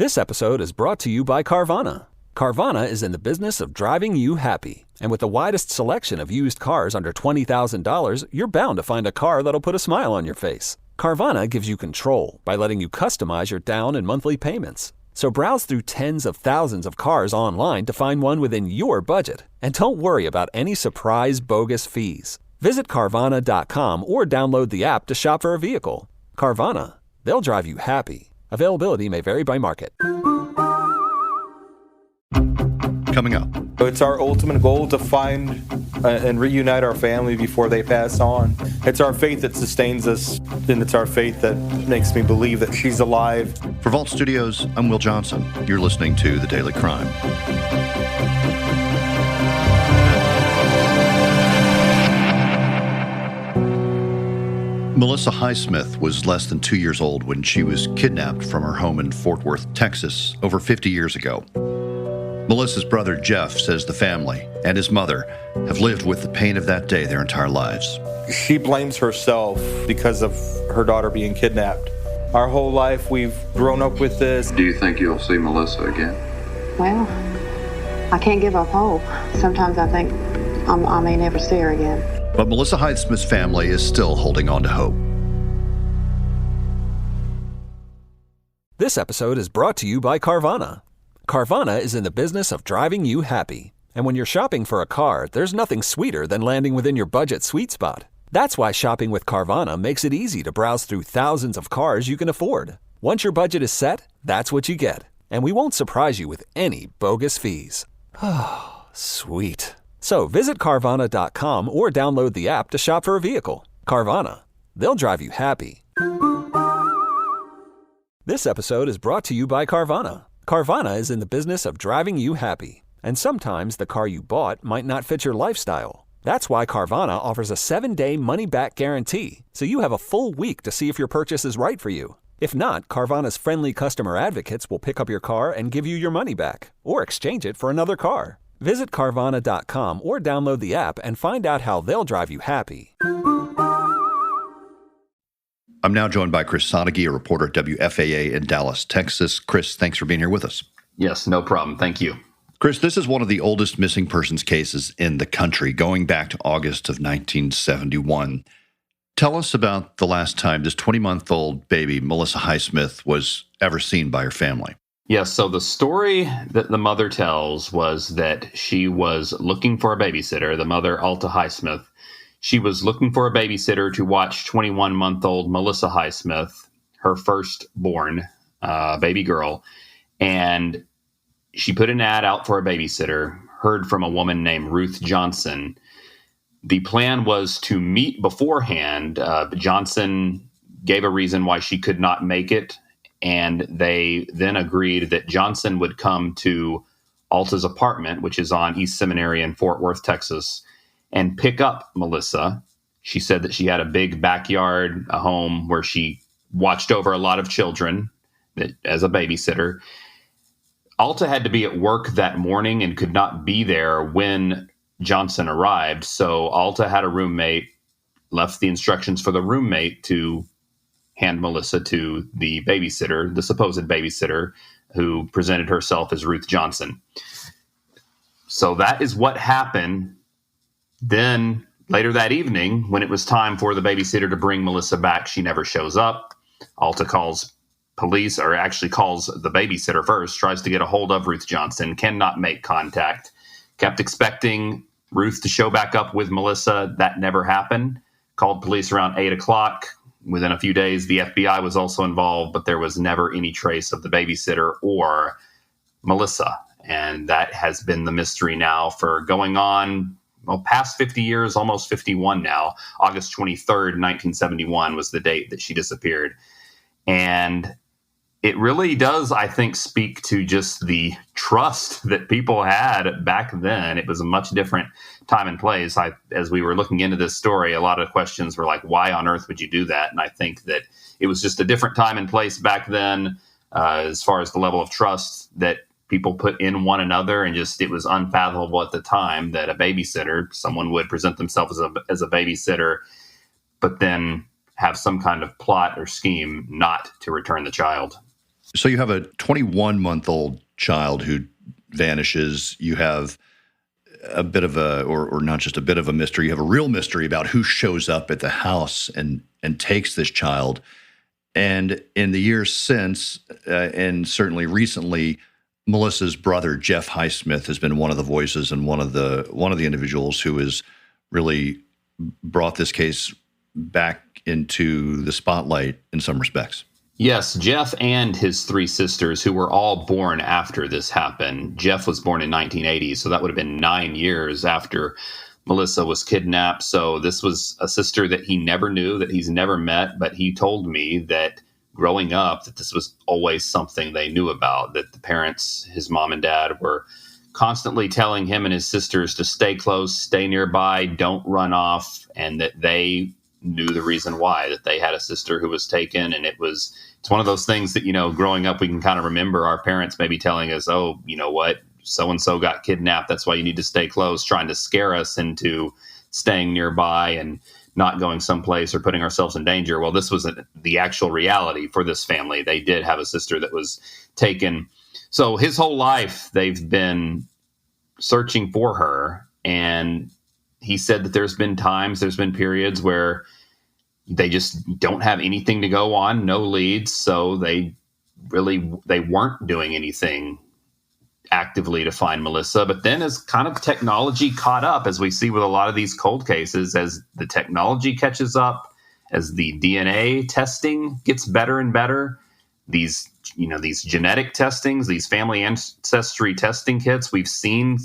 This episode is brought to you by Carvana. Carvana is in the business of driving you happy. And with the widest selection of used cars under $20,000, you're bound to find a car that'll put a smile on your face. Carvana gives you control by letting you customize your down and monthly payments. So browse through tens of thousands of cars online to find one within your budget. And don't worry about any surprise bogus fees. Visit Carvana.com or download the app to shop for a vehicle. Carvana, they'll drive you happy. Availability may vary by market. Coming up. It's our ultimate goal to find and reunite our family before they pass on. It's our faith that sustains us, and it's our faith that makes me believe that she's alive. For Vault Studios, I'm Will Johnson. You're listening to The Daily Crime. Melissa Highsmith was less than 2 years old when she was kidnapped from her home in Fort Worth, Texas, over 50 years ago. Melissa's brother, Jeff, says the family and his mother have lived with the pain of that day their entire lives. She blames herself because of her daughter being kidnapped. Our whole life, we've grown up with this. Do you think you'll see Melissa again? Well, I can't give up hope. Sometimes I think I may never see her again. But Melissa Highsmith's family is still holding on to hope. This episode is brought to you by Carvana. Carvana is in the business of driving you happy. And when you're shopping for a car, there's nothing sweeter than landing within your budget sweet spot. That's why shopping with Carvana makes it easy to browse through thousands of cars you can afford. Once your budget is set, that's what you get. And we won't surprise you with any bogus fees. Oh, sweet. So visit Carvana.com or download the app to shop for a vehicle. Carvana, they'll drive you happy. This episode is brought to you by Carvana. Carvana is in the business of driving you happy. And sometimes the car you bought might not fit your lifestyle. That's why Carvana offers a 7-day money-back guarantee, so you have a full week to see if your purchase is right for you. If not, Carvana's friendly customer advocates will pick up your car and give you your money back, or exchange it for another car. Visit Carvana.com or download the app and find out how they'll drive you happy. I'm now joined by Chris Sadeghi, a reporter at WFAA in Dallas, Texas. Chris, thanks for being here with us. Yes, no problem. Thank you. Chris, this is one of the oldest missing persons cases in the country, going back to August of 1971. Tell us about the last time this 20-month-old baby, Melissa Highsmith, was ever seen by her family. Yes, so the story that the mother tells was that she was looking for a babysitter, the mother, Alta Highsmith. She was looking for a babysitter to watch 21-month-old Melissa Highsmith, her firstborn baby girl, and she put an ad out for a babysitter, heard from a woman named Ruth Johnson. The plan was to meet beforehand. Johnson gave a reason why she could not make it, and they then agreed that Johnson would come to Alta's apartment, which is on East Seminary in Fort Worth, Texas, and pick up Melissa. She said that she had a big backyard, a home where she watched over a lot of children as a babysitter. Alta had to be at work that morning and could not be there when Johnson arrived. So Alta had a roommate, left the instructions for the roommate to hand Melissa to the babysitter, the supposed babysitter, who presented herself as Ruth Johnson. So that is what happened. Then later that evening, when it was time for the babysitter to bring Melissa back, she never shows up. Alta calls police, or actually calls the babysitter first, tries to get a hold of Ruth Johnson, cannot make contact, kept expecting Ruth to show back up with Melissa. That never happened. Called police around 8 o'clock. Within a few days, the FBI was also involved, but there was never any trace of the babysitter or Melissa. And that has been the mystery now for going on, past 50 years, almost 51 now. August 23rd, 1971 was the date that she disappeared. And it really does, I think, speak to just the trust that people had back then. It was a much different time and place. As we were looking into this story, a lot of questions were like, why on earth would you do that? And I think that it was just a different time and place back then, as far as the level of trust that people put in one another. And just, it was unfathomable at the time that a babysitter, someone would present themselves as a babysitter, but then have some kind of plot or scheme not to return the child. So you have a 21-month-old child who vanishes. You have a bit of a, or not just a bit of a mystery, you have a real mystery about who shows up at the house and takes this child. And in the years since, and certainly recently, Melissa's brother, Jeff Highsmith, has been one of the voices and one of the individuals who has really brought this case back into the spotlight in some respects. Yes, Jeff and his three sisters, who were all born after this happened. Jeff was born in 1980, so that would have been 9 years after Melissa was kidnapped. So this was a sister that he never knew, that he's never met, but he told me that growing up, that this was always something they knew about, that the parents, his mom and dad, were constantly telling him and his sisters to stay close, stay nearby, don't run off, and that they knew the reason why, that they had a sister who was taken. And it's one of those things that, growing up, we can kind of remember our parents maybe telling us, oh, you know what, so-and-so got kidnapped, that's why you need to stay close, trying to scare us into staying nearby and not going someplace or putting ourselves in danger. Well, this was the actual reality for this family. They did have a sister that was taken. So his whole life, they've been searching for her. And he said that there's been periods where they just don't have anything to go on, no leads. So they weren't doing anything actively to find Melissa. But then as kind of technology caught up, as we see with a lot of these cold cases, as the technology catches up, as the DNA testing gets better and better, these genetic testings, these family ancestry testing kits, we've seen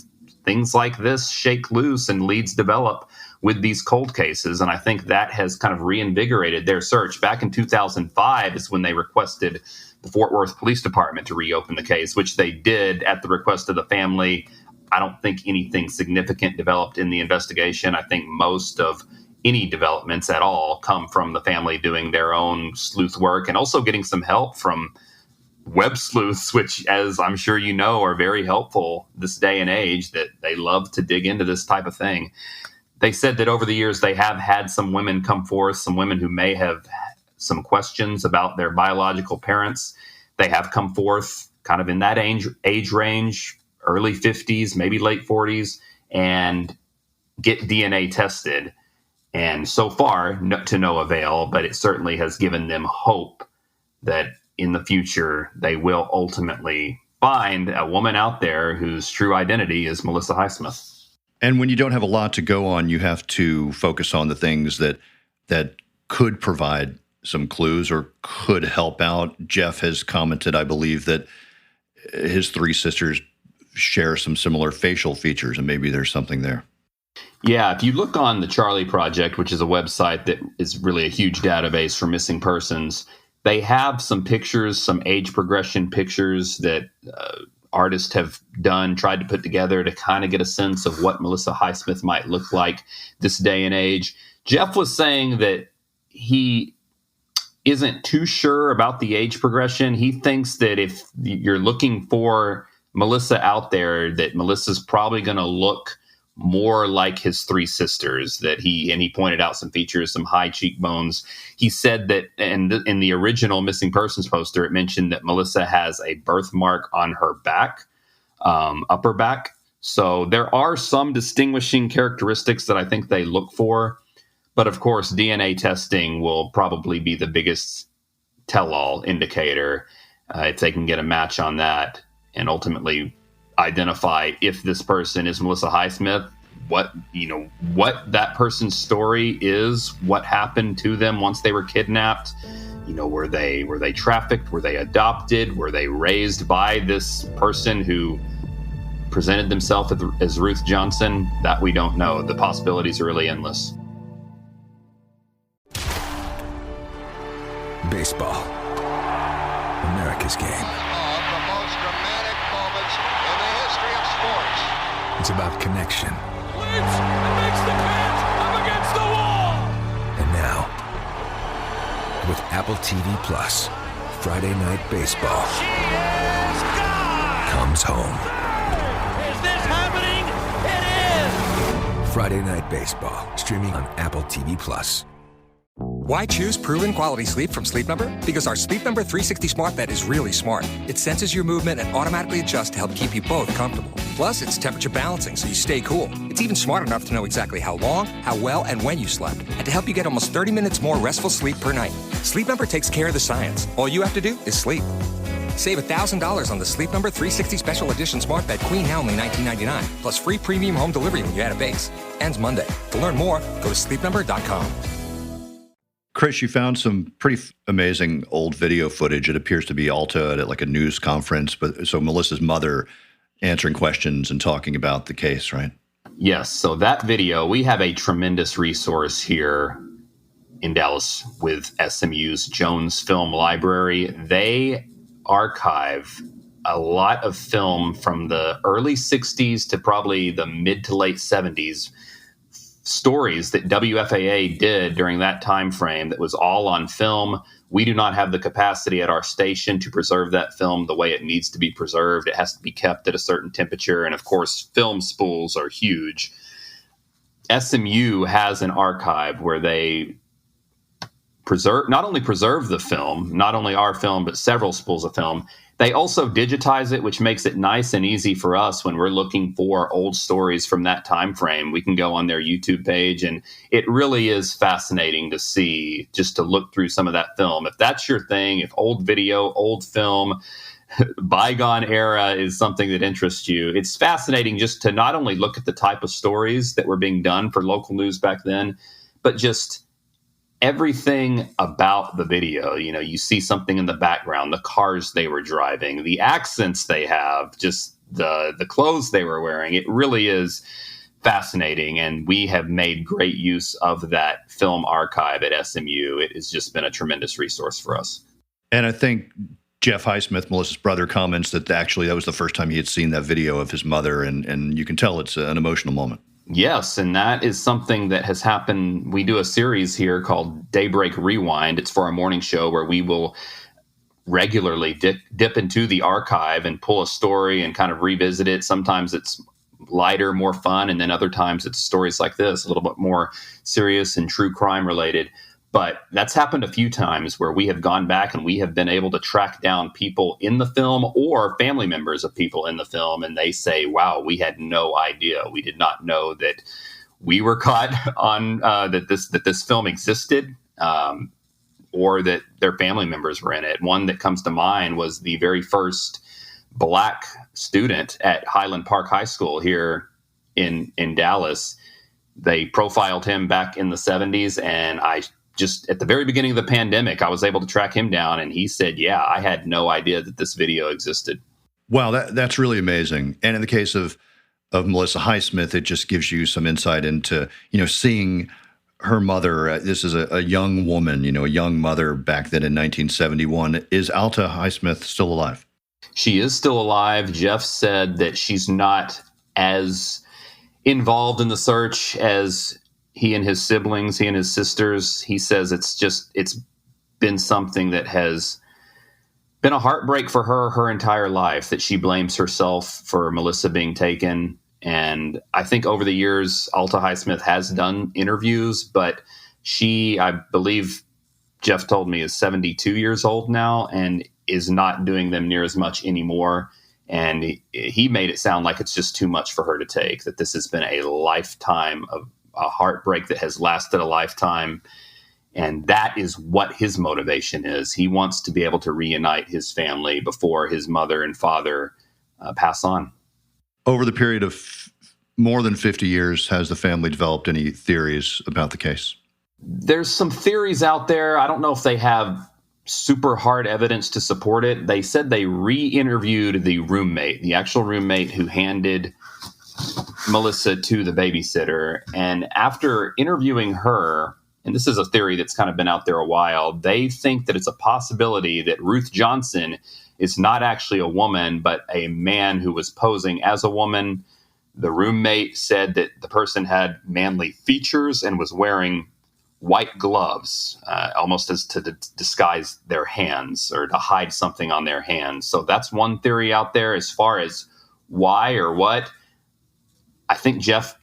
things like this shake loose and leads develop with these cold cases. And I think that has kind of reinvigorated their search. Back in 2005 is when they requested the Fort Worth Police Department to reopen the case, which they did at the request of the family. I don't think anything significant developed in the investigation. I think most of any developments at all come from the family doing their own sleuth work and also getting some help from web sleuths, which, as I'm sure you know, are very helpful this day and age, that they love to dig into this type of thing. They said that over the years, they have had some women come forth, some women who may have some questions about their biological parents. They have come forth kind of in that age range, early 50s, maybe late 40s, and get DNA tested. And so far, to no avail, but it certainly has given them hope that in the future, they will ultimately find a woman out there whose true identity is Melissa Highsmith. And when you don't have a lot to go on, you have to focus on the things that could provide some clues or could help out. Jeff has commented, I believe, that his three sisters share some similar facial features, and maybe there's something there. Yeah, if you look on the Charlie Project, which is a website that is really a huge database for missing persons, they have some pictures, some age progression pictures that artists have tried to put together to kind of get a sense of what Melissa Highsmith might look like this day and age. Jeff was saying that he isn't too sure about the age progression. He thinks that if you're looking for Melissa out there, that Melissa's probably going to look more like his three sisters. That he pointed out some features, some high cheekbones. He said that, and in the original missing persons poster, it mentioned that Melissa has a birthmark on her back, upper back. So there are some distinguishing characteristics that I think they look for. But of course, DNA testing will probably be the biggest tell-all indicator if they can get a match on that and ultimately identify if this person is Melissa Highsmith, what that person's story is, what happened to them once they were kidnapped. Were they trafficked? Were they adopted? Were they raised by this person who presented themselves as Ruth Johnson? That we don't know. The possibilities are really endless. Baseball. America's game. The most dramatic moments in the history of sports. It's about connection. Leaps and makes the catch up against the wall. And now, with Apple TV Plus, Friday Night Baseball comes home. Is this happening? It is. Friday Night Baseball, streaming on Apple TV Plus. Why choose proven quality sleep from Sleep Number? Because our Sleep Number 360 smart bed is really smart. It senses your movement and automatically adjusts to help keep you both comfortable. Plus, it's temperature balancing so you stay cool. It's even smart enough to know exactly how long, how well, and when you slept, and to help you get almost 30 minutes more restful sleep per night. Sleep Number takes care of the science. All you have to do is sleep. Save $1,000 on the Sleep Number 360 Special Edition Smart Bed Queen, now only $19.99, plus free premium home delivery when you add a base. Ends Monday. To learn more, go to sleepnumber.com. Chris, you found some pretty amazing old video footage. It appears to be Alta at like a news conference, but so Melissa's mother answering questions and talking about the case, right? Yes. So that video, we have a tremendous resource here in Dallas with SMU's Jones Film Library. They archive a lot of film from the early 60s to probably the mid to late 70s, stories that WFAA did during that time frame that was all on film. We do not have the capacity at our station to preserve that film the way it needs to be preserved. It has to be kept at a certain temperature. And of course, film spools are huge. SMU has an archive where they not only preserve the film, not only our film, but several spools of film. They also digitize it, which makes it nice and easy for us when we're looking for old stories from that time frame. We can go on their YouTube page, and it really is fascinating to see, just to look through some of that film. If that's your thing, if old video, old film, bygone era is something that interests you, it's fascinating just to not only look at the type of stories that were being done for local news back then, but just everything about the video. You know, you see something in the background, the cars they were driving, the accents they have, just the clothes they were wearing. It really is fascinating, and we have made great use of that film archive at SMU. It has just been a tremendous resource for us. And I think Jeff Highsmith, Melissa's brother, comments that actually that was the first time he had seen that video of his mother, and you can tell it's an emotional moment. Yes, and that is something that has happened. We do a series here called Daybreak Rewind. It's for our morning show where we will regularly dip into the archive and pull a story and kind of revisit it. Sometimes it's lighter, more fun, and then other times it's stories like this, a little bit more serious and true crime related. But that's happened a few times where we have gone back and we have been able to track down people in the film or family members of people in the film. And they say, wow, we had no idea. We did not know that we were caught on that this film existed, or that their family members were in it. One that comes to mind was the very first Black student at Highland Park High School here in Dallas. They profiled him back in the 70s, and just at the very beginning of the pandemic, I was able to track him down, and he said, yeah, I had no idea that this video existed. Wow, that's really amazing. And in the case of Melissa Highsmith, it just gives you some insight into, seeing her mother. This is a young woman, a young mother back then in 1971. Is Alta Highsmith still alive? She is still alive. Jeff said that she's not as involved in the search as he and his siblings, he and his sisters. He says it's been something that has been a heartbreak for her entire life, that she blames herself for Melissa being taken. And I think over the years, Alta Highsmith has done interviews, but she, I believe Jeff told me, is 72 years old now and is not doing them near as much anymore. And he made it sound like it's just too much for her to take, that this has been a lifetime of a heartbreak that has lasted a lifetime. And that is what his motivation is. He wants to be able to reunite his family before his mother and father pass on. Over the period of more than 50 years, has the family developed any theories about the case? There's some theories out there. I don't know if they have super hard evidence to support it. They said they re-interviewed the actual roommate who handed Melissa to the babysitter. And after interviewing her, and this is a theory that's kind of been out there a while, they think that it's a possibility that Ruth Johnson is not actually a woman, but a man who was posing as a woman. The roommate said that the person had manly features and was wearing white gloves, almost as to disguise their hands or to hide something on their hands. So that's one theory out there. As far as why or what, I think Jeff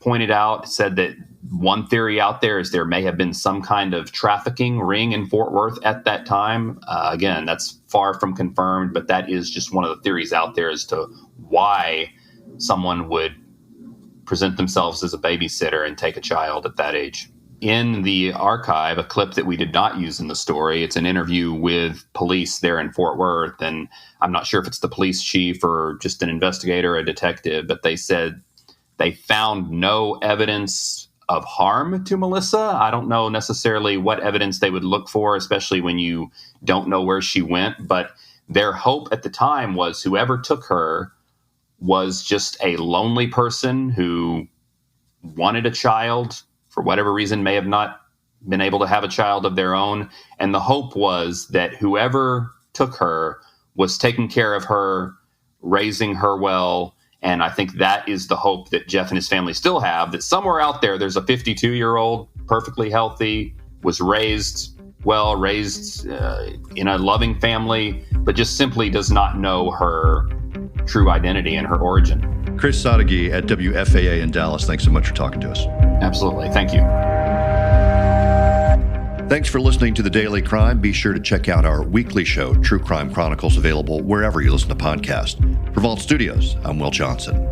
said that One theory out there is there may have been some kind of trafficking ring in Fort Worth at that time. Again, that's far from confirmed, but that is just one of the theories out there as to why someone would present themselves as a babysitter and take a child at that age. In the archive, a clip that we did not use in the story, it's an interview with police there in Fort Worth, and I'm not sure if it's the police chief or just an investigator or a detective, but they said they found no evidence of harm to Melissa. I don't know necessarily what evidence they would look for, especially when you don't know where she went, but their hope at the time was whoever took her was just a lonely person who wanted a child, for whatever reason, may have not been able to have a child of their own. And the hope was that whoever took her was taking care of her, raising her well. And I think that is the hope that Jeff and his family still have, that somewhere out there, there's a 52-year-old, perfectly healthy, was raised well, raised in a loving family, but just simply does not know her true identity and her origin. Chris Sadeghi at WFAA in Dallas, thanks so much for talking to us. Absolutely. Thank you. Thanks for listening to The Daily Crime. Be sure to check out our weekly show, True Crime Chronicles, available wherever you listen to podcasts. For Vault Studios, I'm Will Johnson.